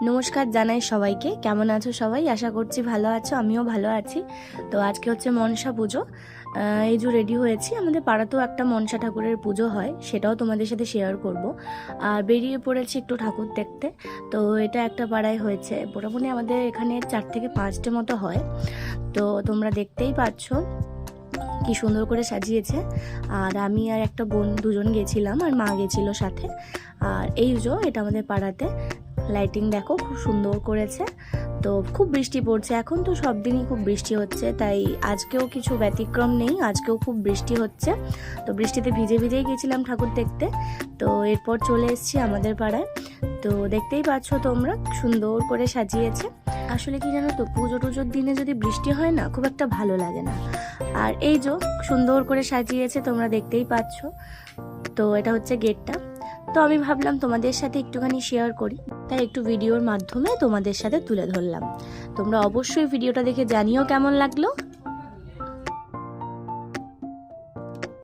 নমস্কার জানাই সবাইকে। কেমন আছো সবাই? আশা করছি ভালো আছো, আমিও ভালো আছি। তো আজকে হচ্ছে মনসা পুজো। এই যে রেডি হয়েছি, আমাদের পাড়াতেও একটা মনসা ঠাকুরের পুজো হয়, সেটাও তোমাদের সাথে শেয়ার করব। আর বেরিয়ে পড়েছি একটু ঠাকুর দেখতে। তো এটা একটা পাড়ায় হয়েছে, মোটামুটি আমাদের এখানে 4 থেকে 5টে মতো হয়। তো তোমরা দেখতেই পাচ্ছ কি সুন্দর করে সাজিয়েছে। আর আমি আর একটা বোন দুজন গেছিলাম, আর মা গেছিল সাথে। আর এই যে এটা আমাদের পাড়াতে লাইটিং দেখো, খুব সুন্দর করেছে। তো খুব বৃষ্টি পড়ছে এখন, তো সব দিনই খুব বৃষ্টি হচ্ছে, তাই আজকেও কিছু ব্যতিক্রম নেই, আজকেও খুব বৃষ্টি হচ্ছে। তো বৃষ্টিতে ভিজে ভিজেই গেছিলাম ঠাকুর দেখতে। তো এরপর চলে এসেছি আমাদের পাড়ায়। তো দেখতেই পাচ্ছ তোমরা, সুন্দর করে সাজিয়েছে। আসলে কি জানো তো, পুজো টুজোর দিনে যদি বৃষ্টি হয় না, খুব একটা ভালো লাগে না। আর এই যে সুন্দর করে সাজিয়েছে, তোমরা দেখতেই পাচ্ছ। তো এটা হচ্ছে গেটটা। তো আমি ভাবলাম তোমাদের সাথে একটুখানি শেয়ার করি, তাই একটু ভিডিওর মাধ্যমে তোমাদের সাথে তুলে ধরলাম। তোমরা অবশ্যই ভিডিওটা দেখে জানিও কেমন লাগলো।